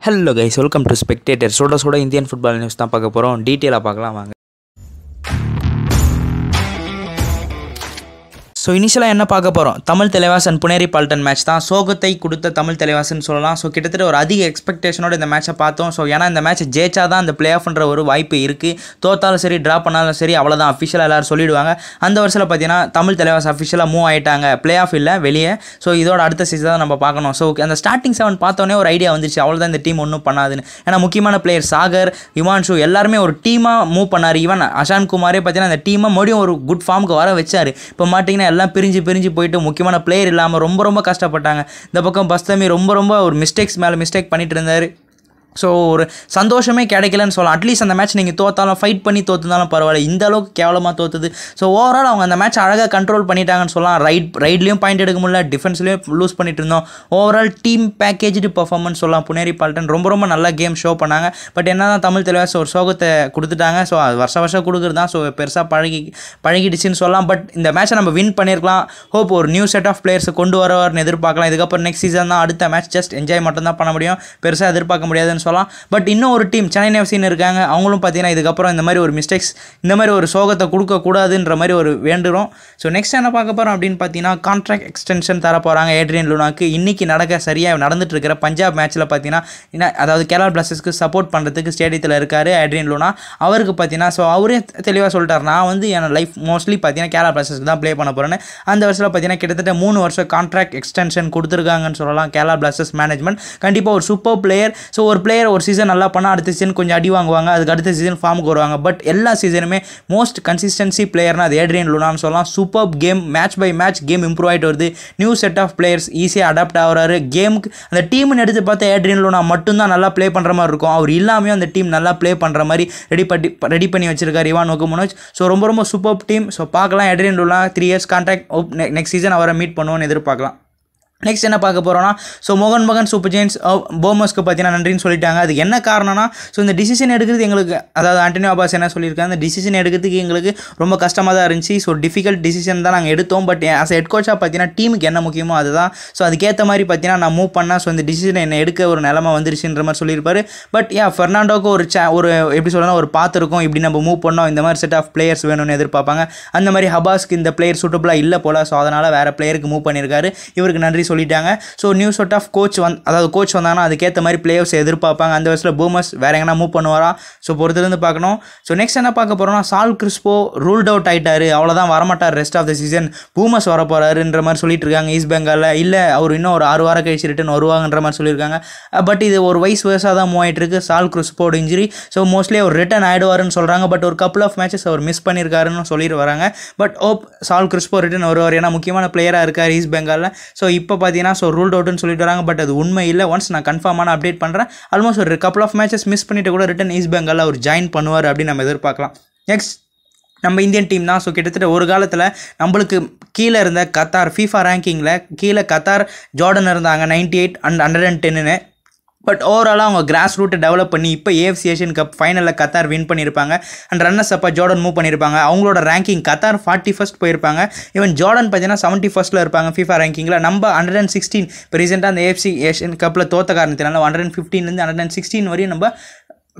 Hello guys, welcome to Spectator. Soda Indian football news தான் பார்க்க போறோம். டீடைலா பார்க்கலாம் வாங்க. ஸோ இனிஷியலாக என்ன பார்க்க போகிறோம், தமிழ் தலைவாசன் புனேரி பால்டன் மேட்ச் தான். சோகத்தை கொடுத்த தமிழ் தலைவாசன் சொல்லலாம். ஸோ கிட்டத்தட்ட ஒரு அதிக எக்ஸ்பெக்டேஷனோட இந்த மேட்சை பார்த்தோம். ஸோ ஏன்னா இந்த மேட்ச் ஜெயிச்சா தான் அந்த பிளே ஆஃப்ன்ற ஒரு வாய்ப்பு இருக்குது. தோத்தாலும் சரி ட்ரா பண்ணாலும் சரி அவ்வளோதான், அஃபிஷியலாக எல்லோரும் சொல்லிவிடுவாங்க. அந்த வருஷத்தில் பார்த்தீங்கன்னா தமிழ் தலைவாசன் அஃபிஷியலாக மூவ் ஆகிட்டாங்க, பிளே ஆஃப் இல்லை வெளியே. ஸோ இதோட அடுத்த சீசன் தான் நம்ம பார்க்கணும். ஸோ அந்த ஸ்டார்டிங் 7 பார்த்தோன்னே ஒரு ஐடியா வந்துச்சு, அவ்வளோதான் இந்த டீம் ஒன்றும் பண்ணாதுன்னு. ஏன்னா முக்கியமான பிளேயர் சாகர், யுவான்ஷு எல்லாருமே ஒரு டீமாக மூவ் பண்ணார். ஈவன் அஷான் குமாரே பார்த்தீங்கன்னா அந்த டீமை மறுபடியும் ஒரு குட் ஃபார்முக்கு வர வச்சார். இப்போ மாட்டிங்கன்னா எல்லாம் பிரிஞ்சு போயிட்டு முக்கியமான பிளேயர் இல்லாமல் ரொம்ப கஷ்டப்பட்டாங்க. இந்த பக்கம் பஸ்தமி ரொம்ப ஒரு மிஸ்டேக்ஸ் மேலே மிஸ்டேக் பண்ணிட்டு இருந்தார். ஸோ ஒரு சந்தோஷமே கிடைக்கலன்னு சொல்லலாம். அட்லீஸ்ட் அந்த மேட்ச் நீங்கள் தோத்தாலும் ஃபைட் பண்ணி தோற்றுனாலும் பரவாயில்ல, இந்த அளவுக்கு கேவலமாக தோற்றுது. ஸோ ஓவரால் அவங்க அந்த மேட்ச் அழகாக கண்ட்ரோல் பண்ணிட்டாங்கன்னு சொல்லலாம். ரைட்லேயும் பாயிண்ட் எடுக்க முடியல, டிஃபென்ஸ்லேயும் லூஸ் பண்ணிட்டு இருந்தோம். ஓவரால் டீம் பேக்கேஜ்டு பர்ஃபார்மன்ஸ் சொல்லலாம். புனேரி பால்டன் ரொம்ப நல்லா கேம் ஷோ பண்ணாங்க. பட் என்ன தான் தமிழ் தலைவாசன் ஒரு சோகத்தை கொடுத்துட்டாங்க. ஸோ அது வருஷம் கொடுக்குறது தான். ஸோ பெருசாக பழகிடுச்சின்னு சொல்லலாம். பட் இந்த மேட்ச்சை நம்ம வின் பண்ணியிருக்கலாம். ஹோப் ஒரு நியூ செட் ஆஃப் பிளேயர்ஸை கொண்டு வரவர்னு எதிர்பார்க்கலாம். இதுக்கப்புறம் நெக்ஸ்ட் சீசன் தான் அடுத்த மேட்ச், ஜஸ்ட் என்ஜாய் மட்டும் தான் பண்ண முடியும், பெருசாக எதிர்பார்க்க முடியாதுன்னு சொல்லலாம். பட் இன்னும் ஒரு டீம் சென்னை எஃப்சின்னு இருக்காங்க. அவங்களும் பார்த்தீங்கன்னா இதுக்கப்புறம் இந்த மாதிரி ஒரு மிஸ்டேக்ஸ், இந்த மாதிரி ஒரு சோகத்தை கொடுக்கக்கூடாதுன்ற மாதிரி ஒரு வேண்டுகிறோம். ஸோ நெக்ஸ்ட் என்ன பார்க்க போகிறோம் அப்படின்னு பார்த்தீங்கன்னா, கான்ட்ராக்ட் எக்ஸ்டென்ஷன் தர போகிறாங்க ஏட்ரியன் லூனாக்கு. இன்றைக்கி சரியாக நடந்துட்டு இருக்கிற பஞ்சாப் மேட்ச்சில் பார்த்தீங்கன்னா, அதாவது கேரளா பிளாஸ்டர்ஸ்க்கு சப்போர்ட் பண்ணுறதுக்கு ஸ்டேடியத்தில் இருக்கார் ஏட்ரியன் லூனா. அவருக்கு பார்த்தீங்கன்னா ஸோ அவரே தெளிவாக சொல்லிட்டார், நான் வந்து என் லைஃப் மோஸ்ட்லி பார்த்தீங்கன்னா கேரளா பிளாஸ்டர்ஸ்க்கு தான் ப்ளே பண்ண போகிறேன்னு. அந்த வருஷத்தில் பார்த்தீங்கன்னா கிட்டத்தட்ட 3 வருஷம் கான்ட்ராக்ட் எக்ஸ்டென்ஷன் கொடுத்துருக்காங்கன்னு சொல்லலாம் கேரளா பிளாஸ்டர்ஸ் மேனேஜ்மெண்ட். கண்டிப்பாக ஒரு சூப்பர் பிளேயர். ஸோ ஒரு பிளேயர் ஒரு சீசன் நல்லா பண்ணால் அடுத்த சீசன் கொஞ்சம் அடி வாங்குவாங்க, அதுக்கு அடுத்த சீசன் ஃபார்முக்கு வருவாங்க. பட் எல்லா சீசனுமே மோஸ்ட் கன்சிஸ்டன்சி பிளேயர்னா அது ஏட்ரியன் லூனான்னு சொல்லலாம். Super game, match by match game improve ஆகிட்டு வருது. நியூ செட் ஆஃப் பிளேயர்ஸ் ஈஸியாக அடாப்ட் ஆகிறாரு கேமுக்கு. அந்த டீம்னு எடுத்து பார்த்தா ஏட்ரியன் லூனா மட்டும்தான் நல்லா ப்ளே பண்ணுற மாதிரி இருக்கும். அவர் இல்லாமையும் அந்த டீம் நல்லா ப்ளே பண்ணுற மாதிரி ரெடி பண்ணி வச்சிருக்காரு இவான் ஒகுமனோஜ். ஸோ ரொம்ப சூப்பர் டீம். ஸோ பார்க்கலாம், Adrian Luna 3 years contract, next season அவரை மீட் பண்ணுவோன்னு எதிர்பார்க்கலாம். நெக்ஸ்ட் என்ன பார்க்க போகிறோன்னா, ஸோ மோகன் சூப்பர் ஜெயின்ஸ் போமஸ்க்கு பார்த்தீங்கன்னா நன்றின்னு சொல்லிட்டாங்க. அதுக்கு என்ன காரணம்னா, ஸோ இந்த டிசிஷன் எடுக்கிறது எங்களுக்கு, அதாவது ஆண்டனி அப்பாஸ் என்ன சொல்லியிருக்காங்க, அந்த டிசிஷன் எடுக்கிறதுக்கு எங்களுக்கு ரொம்ப கஷ்டமாக தான் இருந்துச்சு. ஸோ டிஃபிகல்ட் டிசிஷன் தான் நாங்கள் எடுத்தோம். பட் ஆஸ் ஹெட் கோச்சாக பார்த்தீங்கன்னா டீமுக்கு என்ன முக்கியமோ அதுதான். ஸோ அதுக்கேற்ற மாதிரி பார்த்தீங்கன்னா நான் மூவ் பண்ணால் ஸோ இந்த டிசிஷன் என்னை எடுக்க ஒரு நிலமை வந்துருச்சுன்ற மாதிரி சொல்லியிருப்பாரு. பட் ஃபெர்னாண்டோக்கு ஒரு எப்படி சொல்லணும், ஒரு பார்த்துருக்கோம், இப்படி நம்ம மூவ் பண்ணோம், இந்த மாதிரி செட் ஆஃப் பிளேயர்ஸ் வேணும்னு எதிர்பார்ப்பாங்க. அந்த மாதிரி ஹபாஸ்க்கு இந்த பிளேயர் சூட்டபுளாக இல்லை போல். ஸோ அதனால் வேறு பிளேயருக்கு மூவ் பண்ணியிருக்காரு. இவருக்கு நன்றி சொல்லிட்டாங்க. So new set of coach வந்தாங்கன்னா அதுக்கேற்ற மாதிரி பிளேயர்ஸ் எதிர்பார்ப்பாங்க. அந்த வருஷத்தில் பூமஸ் வேறு எங்கன்னா மூவ் பண்ணுவாரா, ஸோ பொறுத்திருந்து பார்க்கணும். ஸோ நெக்ஸ்ட் என்ன பார்க்க போகிறோம்னா, சால் கிறிஸ்போ ரூல்ட் அவுட் ஆகிட்டார், அவ்வளோதான் வரமாட்டார் ரெஸ்ட் ஆஃப் த சீசன். பூமஸ் வர போகிறாருன்ற மாதிரி சொல்லிட்டு இருக்காங்க ஈஸ்ட் பெங்காலில். இல்லை அவர் இன்னும் ஒரு 6 வாரம் கழிச்சு ரிட்டன் வருவாங்கன்ற மாதிரி சொல்லியிருக்காங்க. பட் இது ஒரு வயசாக தான் மூவ் ஆகிட்டு இருக்கு சால் கிறிஸ்போட இன்ஜுரி. ஸோ மோஸ்ட்லி அவர் ரிட்டன் ஆகிடுவாருன்னு சொல்கிறாங்க. பட் ஒரு கப்புள் ஆஃப் மேட்சஸ் அவர் மிஸ் பண்ணியிருக்காருன்னு சொல்லிட்டு வராங்க. பட் சால் கிறிஸ்போ ரிட்டன் வருவார், ஏன்னா முக்கியமான பிளேயராக இருக்கார் ஈஸ்ட் பெங்காலில். ஸோ இப்போ பார்த்தீங்கன்னா ஸோ ரூல்ட் அவுட்னு சொல்லிட்டு வராங்க. பட் அது உண்மை இல்லை. ஒன்ஸ் நான் கன்ஃபார்மான அப்டேட் பண்ணுறேன். ஆல்மோஸ்ட் ஒரு கப்புள் ஆஃப் மேட்சஸ் மிஸ் பண்ணிட்டு கூட ரிட்டன் ஈஸ்ட் பெங்காலில் அவர் ஜாயின் பண்ணுவார் அப்படின்னு நம்ம எதிர்பார்க்கலாம். நெக்ஸ்ட் நம்ம இந்தியன் டீம் தான். ஸோ கிட்டத்தட்ட ஒரு காலத்தில் நம்மளுக்கு கீழே இருந்த கத்தார் FIFA ரேங்கிங்கில் கீழே கத்தார் ஜார்டன் இருந்தாங்க 98 and 110ன்னு. பட் ஓவராலாக அவங்க கிராஸ் ரூட்டை டெவலப் பண்ணி இப்போ AFC ஏஷியன் கப் ஃபைனலில் கத்தார் வின் பண்ணியிருப்பாங்க. அண்ட் ரன்னர்ஸ் அப்போ ஜார்டன் மூவ் பண்ணியிருப்பாங்க. அவங்களோட ரேங்கிங் கத்தார் 41st போயிருப்பாங்க. ஈவன் ஜார்டன் பார்த்தீங்கன்னா 71st இருப்பாங்க FIFA ரேங்கிங்கில். நம்ம 116 இப்போ ரீசெண்டாக அந்த AFC ஏஷியன் கப்பில் தோத்த காரணத்தினால 115லேருந்து 116 வரையும் நம்ம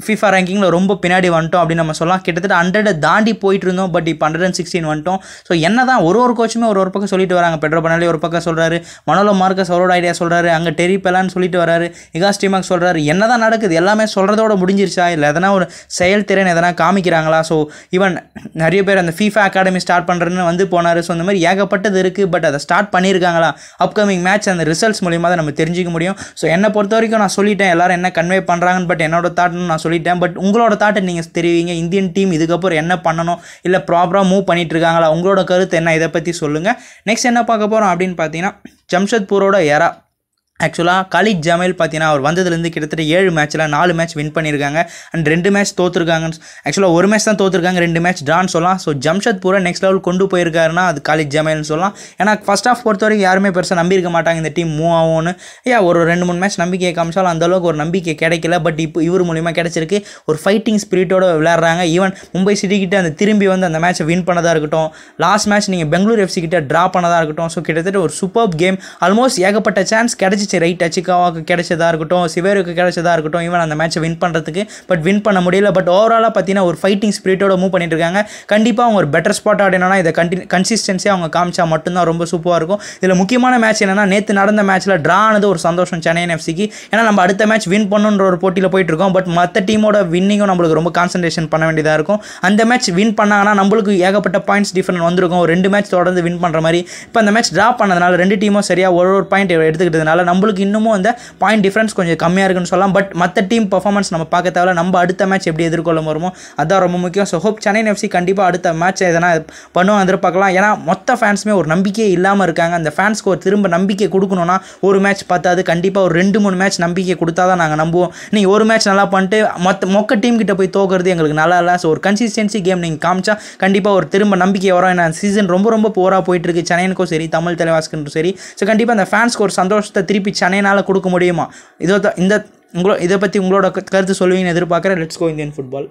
FIFA ரேங்கிங்கில் ரொம்ப பின்னாடி வந்துட்டோம் அப்படின்னு நம்ம சொல்லலாம். கிட்டத்தட்ட 100 தாண்டி போயிட்டு இருந்தோம். பட் இப்போ 116 வந்துட்டோம். ஸோ என்ன தான் ஒரு கோச்சுமே ஒரு பக்கம் சொல்லிட்டு வராங்க. பெட்ரோ பனாலே ஒரு பக்கம் சொல்கிறாரு, மனோலோ மார்க்கஸ் அவரோட ஐடியா சொல்கிறாரு, அங்கே டெரி பெலான்னு சொல்லிட்டு வராரு, இகாஸ் டிமாக் சொல்கிறாரு. என்ன தான் நடக்குது, எல்லாமே சொல்கிறதோட முடிஞ்சிருச்சா, இல்லை எதனா ஒரு செயல்திறன் எதனா காமிக்கிறாங்களா? ஸோ ஈவன் நிறைய பேர் அந்த FIFA அகாடமி ஸ்டார்ட் பண்ணுறேன்னு வந்து போனார். ஸோ இந்த மாதிரி ஏகப்பட்டது இருக்குது. பட் அதை ஸ்டார்ட் பண்ணியிருக்காங்களா, அப்கமிங் மேட்ச் அந்த ரிசல்ட்ஸ் மூலியமாக தான் நம்ம தெரிஞ்சிக்க முடியும். ஸோ என்னை பொறுத்த வரைக்கும் நான் சொல்லிட்டேன், எல்லாரும் என்ன கன்வே பண்ணுறாங்கன்னு. பட் என்னோட தாட்னு நான் சொல்லிட்டேன். பட் உங்களோட தாட்டை நீங்கள் தெரிவிங்க. இந்தியன் டீம் இதுக்கப்புறம் என்ன பண்ணணும், இல்லை ப்ராப்பராக மூவ் பண்ணிட்டு இருக்காங்களா, உங்களோட கருத்து என்ன, இதை பற்றி சொல்லுங்கள். நெக்ஸ்ட் என்ன பார்க்க போகிறோம் அப்படின்னு பார்த்தீங்கன்னா, ஜம்ஷெட்பூரோட எரா. ஆக்சுவலாக காலித் ஜமீல் பார்த்தீங்கன்னா அவர் வந்ததுலேருந்து கிட்டத்தட்ட 7 மேட்ச்சில் 4 மேட்ச் வின் பண்ணியிருக்காங்க. அண்ட் 2 மேட்ச் தோற்றுருக்காங்க. ஆக்சுவலாக ஒரு மேட்ச் தான் தோற்றுருக்காங்க, 2 மேட்ச் ட்ரான்னு சொல்லலாம். ஸோ ஜம்ஷெட்பூரை நெக்ஸ்ட் லெவல் கொண்டு போயிருக்காருன்னா அது காலித் ஜமீல்னு சொல்லலாம். ஏன்னா ஃபர்ஸ்ட் ஆஃப் பொறுத்த வரைக்கும் யாருமே பெருசாக நம்பியிருக்க மாட்டாங்க இந்த டீம் மூவ் ஆகும்னு. ஒரு 2-3 மேட்ச் நம்பிக்கையை காமிச்சாலும் அந்தளவுக்கு ஒரு நம்பிக்கை கிடைக்கல. பட் இப்போ இவர் மூலிமா கிடைச்சிருக்கு. ஒரு ஃபைட்டிங் ஸ்பிரிட்டோட விளையாடுறாங்க. ஈவன் மும்பை சிட்டி கிட்ட அந்த திரும்பி வந்து அந்த மேட்ச்சை வின் பண்ணதாக இருக்கட்டும், லாஸ்ட் மேட்ச் நீங்கள் பெங்களூர் FC கிட்ட ட்ரா பண்ணதாக இருக்கட்டும். ஸோ கிட்டத்தட்ட ஒரு சூப்பர் கேம். ஆல்மோஸ்ட் ஏகப்பட்ட சான்ஸ் கிடைச்சி இருந்துச்சு ரைட். அச்சிகாவாக்கு கிடைச்சதா இருக்கட்டும், சிவேருக்கு கிடைச்சதா இருக்கட்டும், ஈவன் அந்த மேட்சை வின் பண்ணுறதுக்கு. பட் வின் பண்ண முடியல. பட் ஓவராலாக பார்த்தீங்கன்னா ஒரு ஃபைட்டிங் ஸ்பிரிட்டோட மூவ் பண்ணிட்டு இருக்காங்க. கண்டிப்பாக அவங்க ஒரு பெட்டர் ஸ்பாட் ஆடினா இதை கன்சிஸ்டன்சியாக அவங்க காமிச்சா மட்டும்தான் ரொம்ப சூப்பராக இருக்கும். இதில் முக்கியமான மேட்ச் என்னன்னா, நேற்று நடந்த மேட்ச்சில் ட்ரா ஆனது ஒரு சந்தோஷம் சென்னை எஃப்சிக்கு. ஏன்னா நம்ம அடுத்த மேட்ச் வின் பண்ணுன்ற ஒரு போட்டியில் போயிட்டு இருக்கோம். பட் மற்ற டீமோட வின்னிங்கும் நம்மளுக்கு ரொம்ப கான்சன்ட்ரேஷன் பண்ண வேண்டியதாக இருக்கும். அந்த மேட்ச் வின் பண்ணாங்கன்னா நம்மளுக்கு ஏகப்பட்ட பாயிண்ட்ஸ் டிஃபரெண்ட் வந்திருக்கும். ஒரு 2 மேட்ச் தொடர்ந்து வின் பண்ணுற மாதிரி. இப்போ அந்த மேட்ச் ட்ரா பண்ணதுனால 2 டீமும் சரியாக ஒரு பாயிண்ட் எடுத்துக்கிட்டதுனால நம்மளுக்கு இன்னமும் அந்த பாயிண்ட் டிஃபரன்ஸ் கொஞ்சம் கம்மியாக இருக்குன்னு சொல்லலாம். பட் மற்ற டீம் பர்ஃபார்மன்ஸ் நம்ம பார்க்க தேவையில்ல. நம்ம அடுத்த மேட்ச் எப்படி எதிர்கொள்ள வருமோ அதான் ரொம்ப முக்கியம். ஸோ ஹோப் சென்னை எஃப்சி கண்டிப்பாக அடுத்த மேட்ச் எதனா பண்ணுவோம் எதிர்பார்க்கலாம். ஏன்னா மொத்த ஃபேன்ஸுமே ஒரு நம்பிக்கையே இல்லாமல் இருக்காங்க. அந்த ஃபேன்ஸ்க்கு ஒரு திரும்ப நம்பிக்கை கொடுக்கணும்னா ஒரு மேட்ச் பார்த்தாது, கண்டிப்பாக ஒரு 2-3 மேட்ச் நம்பிக்கை கொடுத்தா தான் நாங்கள் நம்புவோம். நீங்கள் ஒரு மேட்ச் நல்லா பண்ணிட்டு மொக்க டீம் கிட்ட போய் தோக்கிறது எங்களுக்கு நல்லா இல்லை. ஸோ ஒரு கன்சிஸ்டன்சி கேம் நீங்கள் காமிச்சா கண்டிப்பாக ஒரு திரும்ப நம்பிக்கை வரும். ஏன்னா சீசன் ரொம்ப ரொம்ப போராக போயிட்டு இருக்கு சென்னைக்கும் சரி, தமிழ் தலைவாஸ்க்கும் சரி. ஸோ கண்டிப்பாக அந்த ஃபேன்ஸ்க்கு ஒரு சந்தோஷத்தை திருப்பி சென்னையினால் கொடுக்க முடியுமா? இதை பற்றி உங்களோட கருத்து சொல்லுவீங்கன்னு எதிர்பார்க்குறேன். Let's go Indian football.